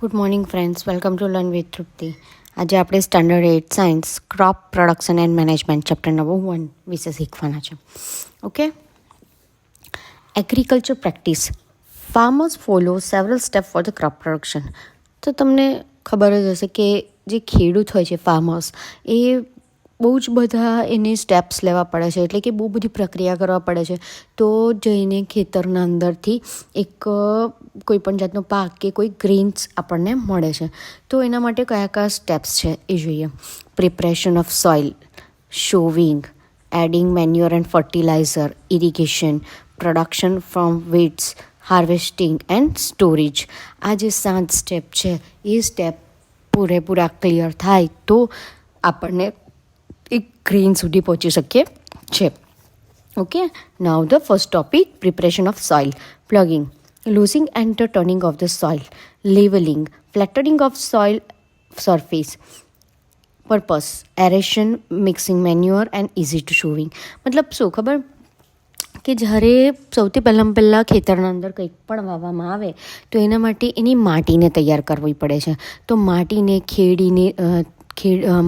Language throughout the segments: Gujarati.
Good morning friends, welcome to learn with Trupti. આજે આપણે standard 8 science crop production and management chapter number 1 વિશે શીખવાના છે. Okay, agriculture practice. Farmers follow several step for the crop production. તો તમને ખબર જ હશે કે જે ખેડૂત હોય છે ફાર્મર્સ, એ બહુ જ બધા એને સ્ટેપ્સ લેવા પડે છે, એટલે કે બહુ બધી પ્રક્રિયા કરવા પડે છે. તો જઈને ખેતરના અંદરથી એક કોઈ પણ જાતનો પાક કે કોઈ ગ્રેન્સ આપણને મળે છે. તો એના માટે કયા કયા સ્ટેપ્સ છે એ જોઈએ. Preparation of soil, sowing, adding manure and fertilizer, irrigation, production from weeds, harvesting and storage. આ જે 7 સ્ટેપ છે એ સ્ટેપ પૂરેપૂરા ક્લિયર થાય તો આપણને એક ગ્રેન સુધી પહોંચી શકીએ છે. Okay, now the first topic, preparation of soil. Ploughing, losing and the turning of the soil, leveling, flattening of soil surface. Purpose, aeration, mixing manure and easy to sowing. મતલબ શું ખબર કે જ્યારે સૌથી પહેલાં ખેતરના અંદર કંઈક પણ વાવવામાં આવે તો એના માટે એની માટીને તૈયાર કરવી પડે છે. તો માટીને ખેડીને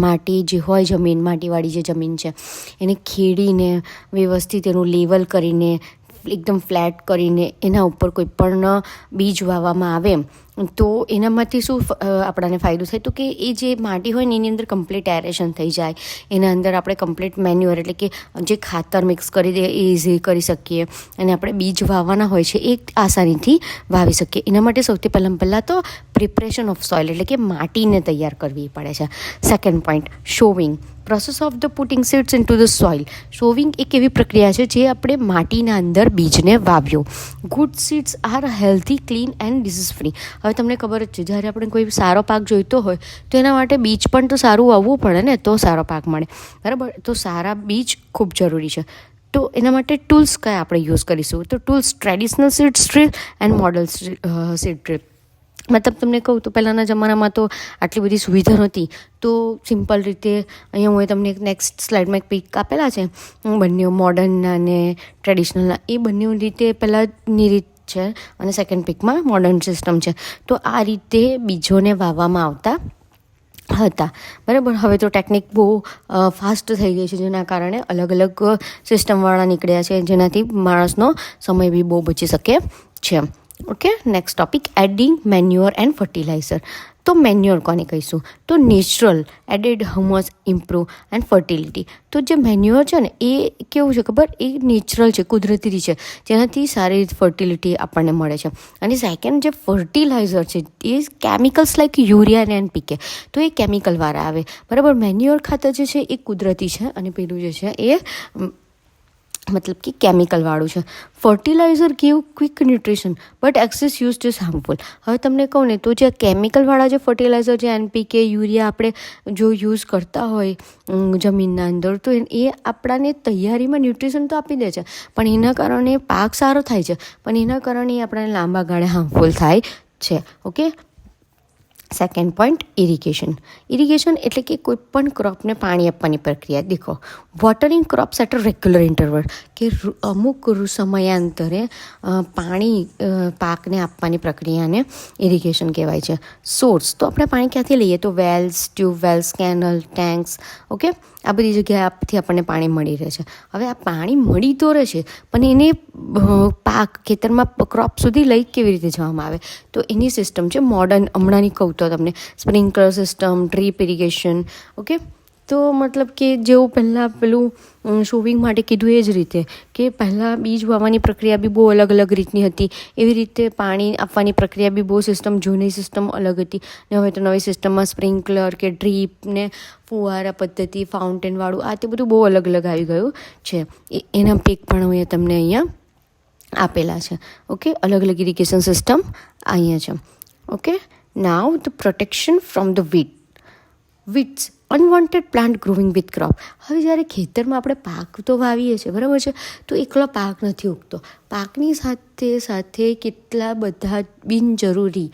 માટી જે હોય જમીન, માટીવાળી જે જમીન છે એને ખેડીને વ્યવસ્થિત એનું લેવલ કરીને એકદમ ફ્લેટ કરીને એના ઉપર કોઈ પણ બીજ વાવવામાં આવે તો એનામાંથી શું આપણને ફાયદો થાય, તો કે એ જે માટી હોય ને એની અંદર કમ્પ્લીટ એરેશન થઈ જાય. એના અંદર આપણે કમ્પ્લીટ મેન્યુઅર એટલે કે જે ખાતર મિક્સ કરી દે એ ઇઝી કરી શકીએ અને આપણે બીજ વાવવાના હોય છે એ આસાનીથી વાવી શકીએ. એના માટે સૌથી પહેલાં તો પ્રિપરેશન ઓફ સોઇલ એટલે કે માટીને તૈયાર કરવી પડે છે. Second point, sowing, process of the putting seeds into the soil. Sowing એક એવી પ્રક્રિયા છે જે આપણે માટીના અંદર બીજને વાવ્યો. Good seeds are healthy, clean and disease free. હવે તમને ખબર જ છે, જ્યારે આપણે કોઈ સારો પાક જોઈતો હોય તો એના માટે બીજ પણ તો સારું વાવવું પડે ને, તો સારો પાક મળે, બરાબર. તો સારા બીજ ખૂબ જરૂરી છે. તો એના માટે ટૂલ્સ કયા આપણે યુઝ કરીશું? તો tools, traditional seed drill and model seed drill. મતલબ તમને કહું તો પહેલાંના જમાનામાં તો આટલી બધી સુવિધા નહોતી, તો સિમ્પલ રીતે અહીંયા હું તમને નેક્સ્ટ સ્લાઇડમાં એક પિક આપેલા છે બંને મોડર્નના અને ટ્રેડિશનલના. એ બંને રીતે પહેલાંની રીત છે અને સેકન્ડ પિકમાં મોડર્ન સિસ્ટમ છે. તો આ રીતે બીજોને વાવવામાં આવતા હતા, બરાબર. હવે તો ટેકનિક બહુ ફાસ્ટ થઈ ગઈ છે, જેના કારણે અલગ અલગ સિસ્ટમવાળા નીકળ્યા છે, જેનાથી માણસનો સમય બી બહુ બચી શકે છે. Okay, next topic, adding manure and fertiliser. તો મેન્યુઅર કોને કહીશું? તો natural added humus improve and fertility. તો જે મેન્યુઅર છે ને એ કેવું છે ખબર, એ નેચરલ છે, કુદરતી છે, જેનાથી સારી ફર્ટિલિટી આપણને મળે છે. અને સેકન્ડ જે ફર્ટિલાઇઝર છે એ કેમિકલ્સ લાઈક યુરિયા અને NPK, તો એ કેમિકલવાળા આવે, બરાબર. મેન્યુઅર ખાતર જે છે એ કુદરતી છે અને પેલું જે છે એ મતલબ કે કેમિકલવાળું છે. Fertiliser give quick nutrition but excess use is harmful. હવે તમને કહું ને તો જે કેમિકલવાળા જે ફર્ટિલાઇઝર, જે NPK, યુરિયા આપણે જો યુઝ કરતા હોય જમીનના અંદર, તો એ આપણાને તૈયારીમાં ન્યુટ્રિશન તો આપી દે છે, પણ એના કારણે પાક સારો થાય છે, પણ એના કારણે આપણને લાંબા ગાળે હાર્મફુલ થાય છે. Okay, second point, irrigation. Irrigation એટલે કે કોઈ પણ ક્રોપને પાણી આપવાની પ્રક્રિયા. દેખો, watering crops at a regular interval, કે અમુક સમયાંતરે પાણી પાકને આપવાની પ્રક્રિયાને ઇરિગેશન કહેવાય છે. સોર્સ, તો આપણે પાણી ક્યાંથી લઈએ? તો Wales, tube wells, canal, tanks. Okay, આ બધી જગ્યાએથી આપણને પાણી મળી રહે છે. હવે આ પાણી મળી તો રહેશે, પણ એને પાક ખેતરમાં ક્રોપ સુધી લઈ કેવી રીતે જવામાં આવે? તો એની સિસ્ટમ છે મોડર્ન. હમણાંની કહું તો તમને sprinkler system, drip irrigation. Okay, તો મતલબ કે જેવું પહેલાં પેલું શોવિંગ માટે કીધું એ જ રીતે કે પહેલાં બીજ વાવવાની પ્રક્રિયા બી બહુ અલગ અલગ રીતની હતી, એવી રીતે પાણી આપવાની પ્રક્રિયા બી બહુ જૂની સિસ્ટમ અલગ હતી. ને હવે તો નવી સિસ્ટમમાં સ્પ્રિંકલર કે ડ્રીપ ને ફુવારા પદ્ધતિ, ફાઉન્ટેનવાળું, આ તે બધું બહુ અલગ અલગ આવી ગયું છે. એના પિક પણ હું તમને અહીંયા આપેલા છે. ઓકે, અલગ અલગ ઇરિગેશન સિસ્ટમ અહીંયા છે. Okay, now the protection from the weeds. Unwanted plant growing with crop. હવે જ્યારે ખેતરમાં આપણે પાક તો વાવીએ છીએ, બરાબર છે, તો એકલો પાક નથી ઉગતો. પાકની સાથે સાથે કેટલા બધા બિનજરૂરી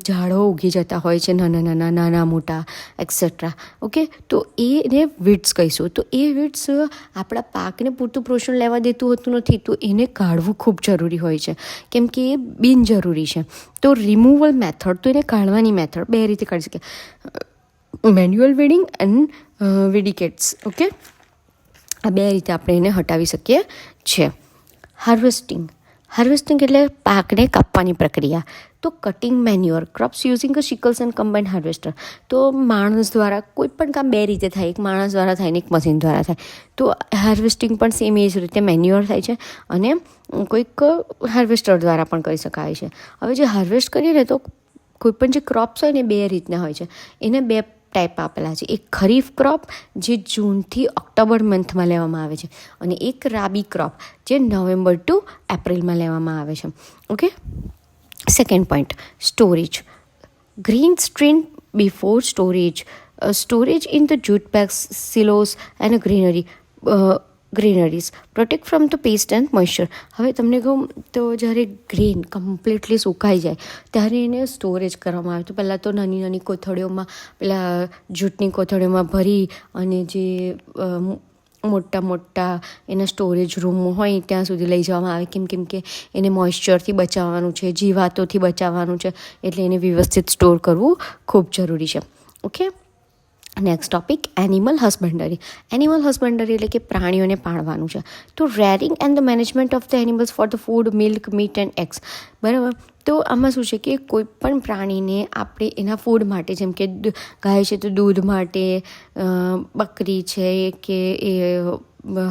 ઝાડો ઉગી જતા હોય છે, નાના મોટા એક્સેટ્રા. ઓકે, તો એને વીડ્સ કહીશું. તો એ વીડ્સ આપણા પાકને પૂરતું પોષણ લેવા દેતું હોતું નથી, તો એને કાઢવું ખૂબ જરૂરી હોય છે, કેમ કે એ બિનજરૂરી છે. તો રિમૂવલ મેથડ, તો એને કાઢવાની મેથડ બે રીતે કાઢી શકીએ: મેન્યુઅલ વીડિંગ એન્ડ વીડિકેટ્સ. ઓકે, આ બે રીતે આપણે એને હટાવી શકીએ છીએ. હાર્વેસ્ટિંગ એટલે પાકને કાપવાની પ્રક્રિયા. તો cutting manure crops using a sickles and combined harvester. તો માણસ દ્વારા કોઈ પણ કામ બે રીતે થાય, એક માણસ દ્વારા થાય ને એક મશીન દ્વારા થાય. તો હાર્વેસ્ટિંગ પણ સેમ એ જ રીતે મેન્યુઅર થાય છે અને કોઈક હાર્વેસ્ટર દ્વારા પણ કરી શકાય છે. હવે જે હાર્વેસ્ટ કરીએ ને, તો કોઈ પણ જે ક્રોપ્સ હોય ને બે રીતના હોય છે. એને બે ટાઈપ આપેલા છે: એક ખરીફ ક્રોપ જે જૂનથી ઓક્ટોબર મંથમાં લેવામાં આવે છે, અને એક રાબી ક્રોપ જે નવેમ્બર ટુ એપ્રિલમાં લેવામાં આવે છે. Okay, second point, storage. Grain strain before storage. Storage in the jute bags, silos and granaries protect from the pest and moisture. હવે તમને કહું તો જ્યારે ગ્રીન કમ્પ્લીટલી સુકાઈ જાય ત્યારે એને સ્ટોરેજ કરવામાં આવે. તો પહેલાં તો નાની કોથળીઓમાં, પેલા જૂટની કોથળીઓમાં ભરી અને જે મોટા એના સ્ટોરેજ રૂમ હોય ત્યાં સુધી લઈ જવામાં આવે, કેમ કે એને મોઇશ્ચરથી બચાવવાનું છે, જીવાતોથી બચાવવાનું છે, એટલે એને વ્યવસ્થિત સ્ટોર કરવું ખૂબ જરૂરી છે. Okay, next topic, animal husbandry. Animal husbandry એટલે કે પ્રાણીઓને પાળવાનું છે. તો rearing and the management of the animals for the food, milk, meat and eggs. બરાબર. તો આમાં શું છે કે કોઈ પણ પ્રાણીને આપણે એના ફૂડ માટે, જેમ કે ગાય છે તો દૂધ માટે, બકરી છે કે એ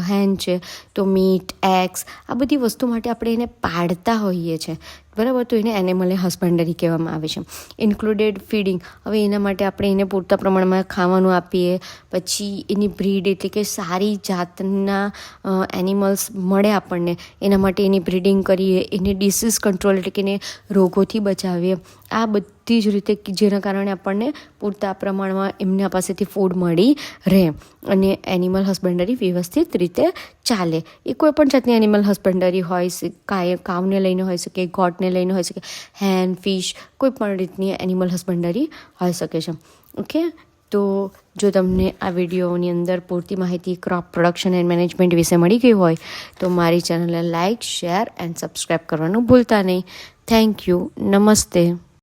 હેન છે તો મીટ, એગ્સ, આ બધી વસ્તુ માટે આપણે એને પાળતા હોઈએ છીએ, બરાબર. તો એને એનિમલ હસબન્ડરી કહેવામાં આવે છે. Included feeding. હવે એના માટે આપણે એને પૂરતા પ્રમાણમાં ખાવાનું આપીએ, પછી એની બ્રીડ એટલે કે સારી જાતના એનિમલ્સ મળે આપણને, એના માટે એની બ્રીડિંગ કરીએ, એને ડિસીઝ કંટ્રોલ એટલે કે એને રોગોથી બચાવીએ. આ બધી જ રીતે જેના કારણે આપણને પૂરતા પ્રમાણમાં એમના પાસેથી ફૂડ મળી રહે અને એનિમલ હસબન્ડરી વ્યવસ્થિત રીતે ચાલે. એ કોઈ પણ જાતની એનિમલ હસબન્ડરી હોય, કાવને લઈને હોઈ શકે, ગોટને લઈને હોઈ શકે, હેન, ફિશ, કોઈ પણ રીતની એનિમલ હસબન્ડરી હોઈ શકે છે. ઓકે, તો જો તમને આ વિડીયોની અંદર પૂરતી માહિતી ક્રોપ પ્રોડક્શન એન્ડ મેનેજમેન્ટ વિશે મળી ગઈ હોય તો મારી ચેનલને લાઇક, શેર એન્ડ સબસ્ક્રાઈબ કરવાનું ભૂલતા નહીં. Thank you. નમસ્તે.